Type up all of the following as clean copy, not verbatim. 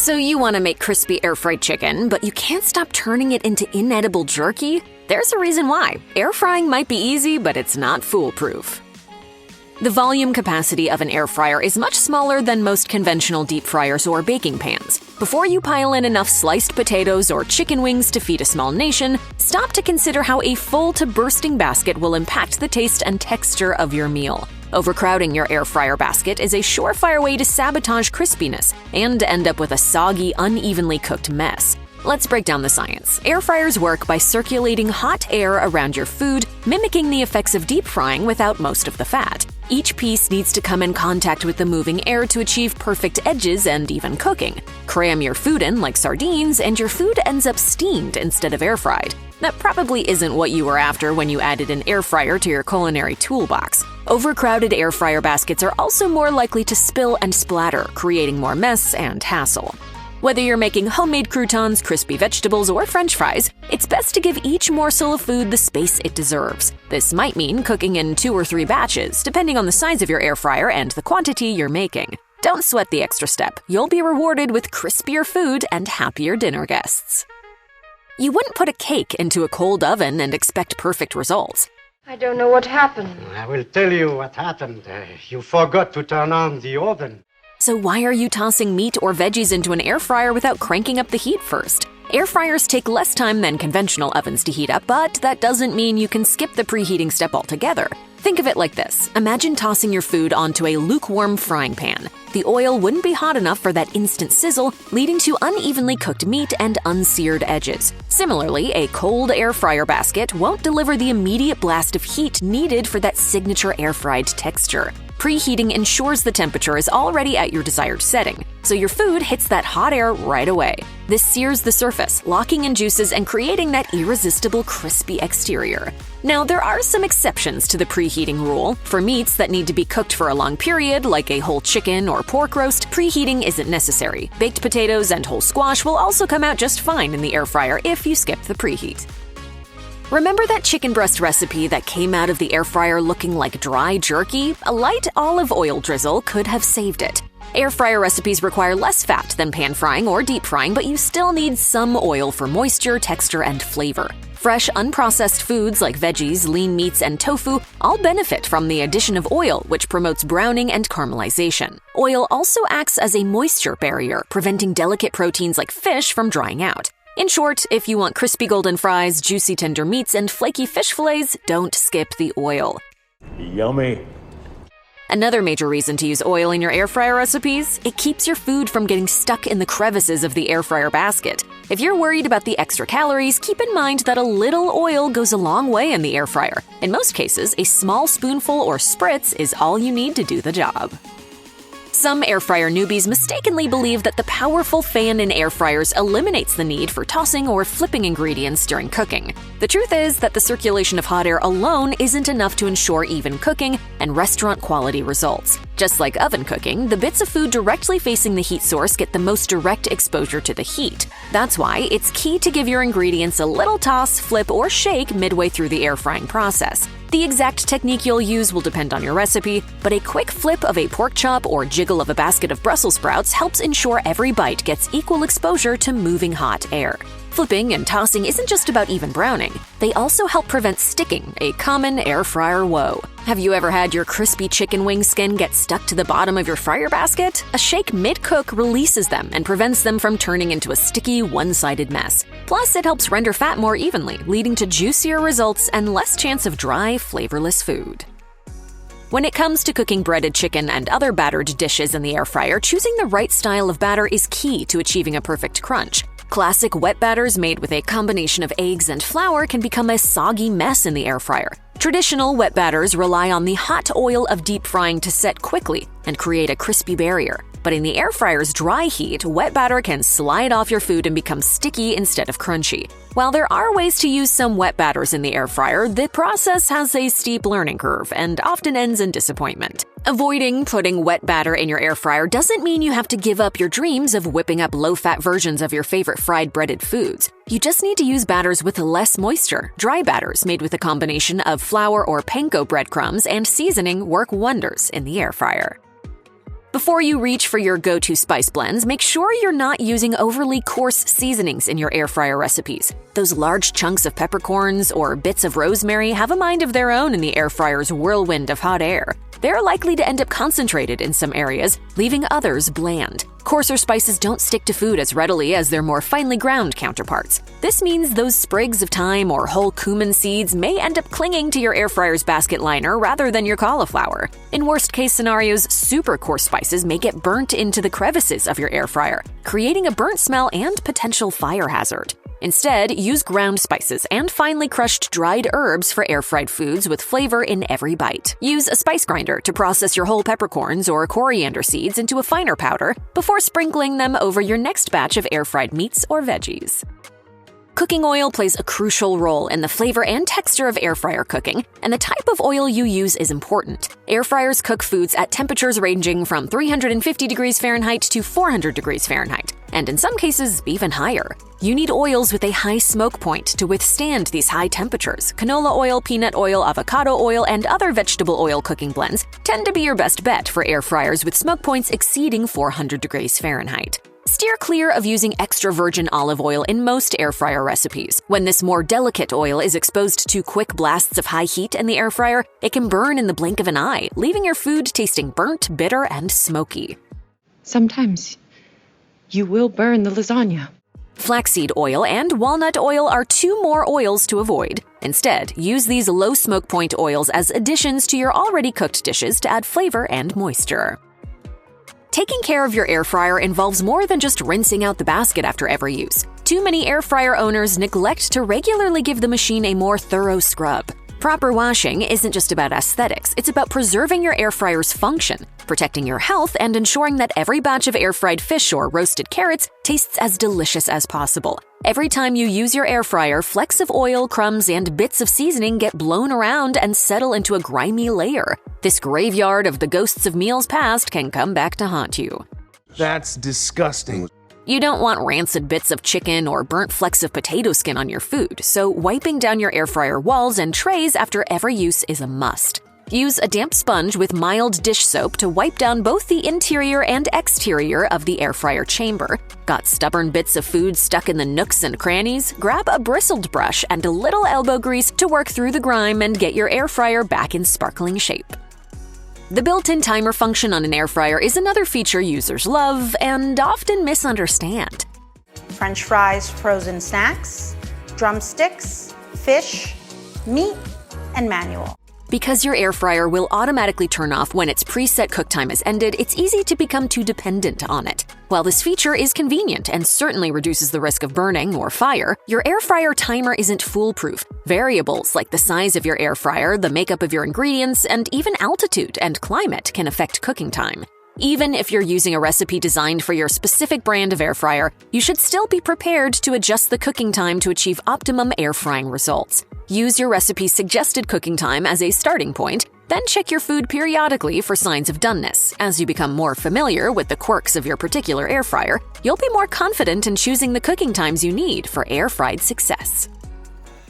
So you want to make crispy air-fried chicken, but you can't stop turning it into inedible jerky? There's a reason why. Air frying might be easy, but it's not foolproof. The volume capacity of an air fryer is much smaller than most conventional deep fryers or baking pans. Before you pile in enough sliced potatoes or chicken wings to feed a small nation, stop to consider how a full to bursting basket will impact the taste and texture of your meal. Overcrowding your air fryer basket is a surefire way to sabotage crispiness and end up with a soggy, unevenly cooked mess. Let's break down the science. Air fryers work by circulating hot air around your food, mimicking the effects of deep frying without most of the fat. Each piece needs to come in contact with the moving air to achieve perfect edges and even cooking. Cram your food in like sardines, and your food ends up steamed instead of air-fried. That probably isn't what you were after when you added an air fryer to your culinary toolbox. Overcrowded air fryer baskets are also more likely to spill and splatter, creating more mess and hassle. Whether you're making homemade croutons, crispy vegetables, or French fries, it's best to give each morsel of food the space it deserves. This might mean cooking in 2 or 3 batches, depending on the size of your air fryer and the quantity you're making. Don't sweat the extra step. You'll be rewarded with crispier food and happier dinner guests. You wouldn't put a cake into a cold oven and expect perfect results. I don't know what happened. I will tell you what happened. You forgot to turn on the oven. So why are you tossing meat or veggies into an air fryer without cranking up the heat first? Air fryers take less time than conventional ovens to heat up, but that doesn't mean you can skip the preheating step altogether. Think of it like this. Imagine tossing your food onto a lukewarm frying pan. The oil wouldn't be hot enough for that instant sizzle, leading to unevenly cooked meat and unseared edges. Similarly, a cold air fryer basket won't deliver the immediate blast of heat needed for that signature air-fried texture. Preheating ensures the temperature is already at your desired setting, so your food hits that hot air right away. This sears the surface, locking in juices and creating that irresistible crispy exterior. Now, there are some exceptions to the preheating rule. For meats that need to be cooked for a long period, like a whole chicken or pork roast, preheating isn't necessary. Baked potatoes and whole squash will also come out just fine in the air fryer if you skip the preheat. Remember that chicken breast recipe that came out of the air fryer looking like dry jerky? A light olive oil drizzle could have saved it. Air fryer recipes require less fat than pan frying or deep frying, but you still need some oil for moisture, texture, and flavor. Fresh, unprocessed foods like veggies, lean meats, and tofu all benefit from the addition of oil, which promotes browning and caramelization. Oil also acts as a moisture barrier, preventing delicate proteins like fish from drying out. In short, if you want crispy golden fries, juicy tender meats, and flaky fish fillets, don't skip the oil. Yummy. Another major reason to use oil in your air fryer recipes, it keeps your food from getting stuck in the crevices of the air fryer basket. If you're worried about the extra calories, keep in mind that a little oil goes a long way in the air fryer. In most cases, a small spoonful or spritz is all you need to do the job. Some air fryer newbies mistakenly believe that the powerful fan in air fryers eliminates the need for tossing or flipping ingredients during cooking. The truth is that the circulation of hot air alone isn't enough to ensure even cooking and restaurant-quality results. Just like oven cooking, the bits of food directly facing the heat source get the most direct exposure to the heat. That's why it's key to give your ingredients a little toss, flip, or shake midway through the air frying process. The exact technique you'll use will depend on your recipe, but a quick flip of a pork chop or jiggle of a basket of Brussels sprouts helps ensure every bite gets equal exposure to moving hot air. Flipping and tossing isn't just about even browning. They also help prevent sticking, a common air fryer woe. Have you ever had your crispy chicken wing skin get stuck to the bottom of your fryer basket? A shake mid-cook releases them and prevents them from turning into a sticky, one-sided mess. Plus, it helps render fat more evenly, leading to juicier results and less chance of dry, flavorless food. When it comes to cooking breaded chicken and other battered dishes in the air fryer, choosing the right style of batter is key to achieving a perfect crunch. Classic wet batters made with a combination of eggs and flour can become a soggy mess in the air fryer. Traditional wet batters rely on the hot oil of deep frying to set quickly and create a crispy barrier. But in the air fryer's dry heat, wet batter can slide off your food and become sticky instead of crunchy. While there are ways to use some wet batters in the air fryer, the process has a steep learning curve and often ends in disappointment. Avoiding putting wet batter in your air fryer doesn't mean you have to give up your dreams of whipping up low-fat versions of your favorite fried breaded foods. You just need to use batters with less moisture. Dry batters made with a combination of flour or panko breadcrumbs and seasoning work wonders in the air fryer. Before you reach for your go-to spice blends, make sure you're not using overly coarse seasonings in your air fryer recipes. Those large chunks of peppercorns or bits of rosemary have a mind of their own in the air fryer's whirlwind of hot air. They're likely to end up concentrated in some areas, leaving others bland. Coarser spices don't stick to food as readily as their more finely ground counterparts. This means those sprigs of thyme or whole cumin seeds may end up clinging to your air fryer's basket liner rather than your cauliflower. In worst-case scenarios, super coarse spices may get burnt into the crevices of your air fryer, creating a burnt smell and potential fire hazard. Instead, use ground spices and finely crushed dried herbs for air-fried foods with flavor in every bite. Use a spice grinder to process your whole peppercorns or coriander seeds into a finer powder before sprinkling them over your next batch of air-fried meats or veggies. Cooking oil plays a crucial role in the flavor and texture of air fryer cooking, and the type of oil you use is important. Air fryers cook foods at temperatures ranging from 350 degrees Fahrenheit to 400 degrees Fahrenheit, and in some cases, even higher. You need oils with a high smoke point to withstand these high temperatures. Canola oil, peanut oil, avocado oil, and other vegetable oil cooking blends tend to be your best bet for air fryers with smoke points exceeding 400 degrees Fahrenheit. Steer clear of using extra virgin olive oil in most air fryer recipes. When this more delicate oil is exposed to quick blasts of high heat in the air fryer, it can burn in the blink of an eye, leaving your food tasting burnt, bitter, and smoky. Sometimes you will burn the lasagna. Flaxseed oil and walnut oil are two more oils to avoid. Instead, use these low smoke point oils as additions to your already cooked dishes to add flavor and moisture. Taking care of your air fryer involves more than just rinsing out the basket after every use. Too many air fryer owners neglect to regularly give the machine a more thorough scrub. Proper washing isn't just about aesthetics, it's about preserving your air fryer's function, protecting your health, and ensuring that every batch of air-fried fish or roasted carrots tastes as delicious as possible. Every time you use your air fryer, flecks of oil, crumbs, and bits of seasoning get blown around and settle into a grimy layer. This graveyard of the ghosts of meals past can come back to haunt you. That's disgusting. You don't want rancid bits of chicken or burnt flecks of potato skin on your food, so wiping down your air fryer walls and trays after every use is a must. Use a damp sponge with mild dish soap to wipe down both the interior and exterior of the air fryer chamber. Got stubborn bits of food stuck in the nooks and crannies? Grab a bristled brush and a little elbow grease to work through the grime and get your air fryer back in sparkling shape. The built-in timer function on an air fryer is another feature users love and often misunderstand. French fries, frozen snacks, drumsticks, fish, meat, and manual. Because your air fryer will automatically turn off when its preset cook time is ended, it's easy to become too dependent on it. While this feature is convenient and certainly reduces the risk of burning or fire, your air fryer timer isn't foolproof. Variables like the size of your air fryer, the makeup of your ingredients, and even altitude and climate can affect cooking time. Even if you're using a recipe designed for your specific brand of air fryer, you should still be prepared to adjust the cooking time to achieve optimum air frying results. Use your recipe's suggested cooking time as a starting point, then check your food periodically for signs of doneness. As you become more familiar with the quirks of your particular air fryer, you'll be more confident in choosing the cooking times you need for air-fried success.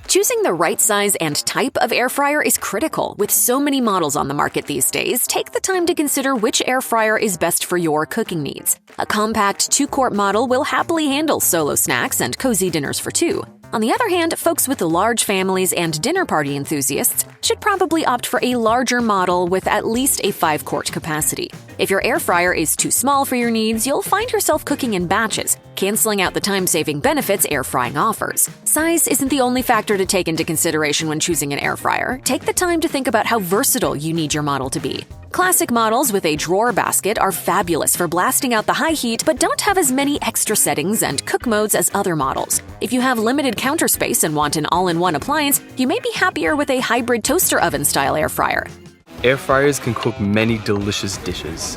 Choosing the right size and type of air fryer is critical. With so many models on the market these days, take the time to consider which air fryer is best for your cooking needs. A compact 2-quart model will happily handle solo snacks and cozy dinners for two. On the other hand, folks with large families and dinner party enthusiasts should probably opt for a larger model with at least a 5-quart capacity. If your air fryer is too small for your needs, you'll find yourself cooking in batches, canceling out the time-saving benefits air frying offers. Size isn't the only factor to take into consideration when choosing an air fryer. Take the time to think about how versatile you need your model to be. Classic models with a drawer basket are fabulous for blasting out the high heat, but don't have as many extra settings and cook modes as other models. If you have limited counter space and want an all-in-one appliance, you may be happier with a hybrid toaster oven-style air fryer. Air fryers can cook many delicious dishes,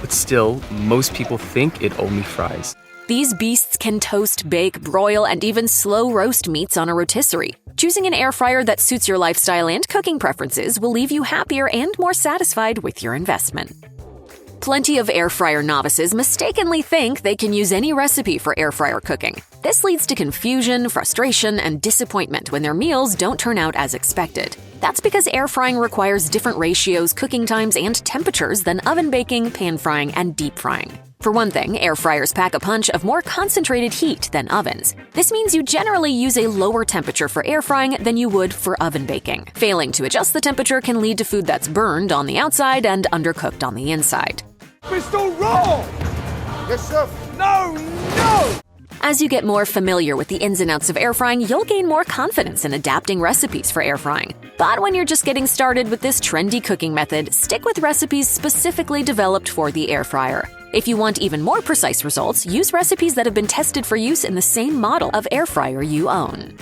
but still, most people think it only fries. These beasts can toast, bake, broil, and even slow roast meats on a rotisserie. Choosing an air fryer that suits your lifestyle and cooking preferences will leave you happier and more satisfied with your investment. Plenty of air fryer novices mistakenly think they can use any recipe for air fryer cooking. This leads to confusion, frustration, and disappointment when their meals don't turn out as expected. That's because air frying requires different ratios, cooking times, and temperatures than oven baking, pan frying, and deep frying. For one thing, air fryers pack a punch of more concentrated heat than ovens. This means you generally use a lower temperature for air frying than you would for oven baking. Failing to adjust the temperature can lead to food that's burned on the outside and undercooked on the inside. Pistol roll! Yes, chef. No! As you get more familiar with the ins and outs of air frying, you'll gain more confidence in adapting recipes for air frying. But when you're just getting started with this trendy cooking method, stick with recipes specifically developed for the air fryer. If you want even more precise results, use recipes that have been tested for use in the same model of air fryer you own.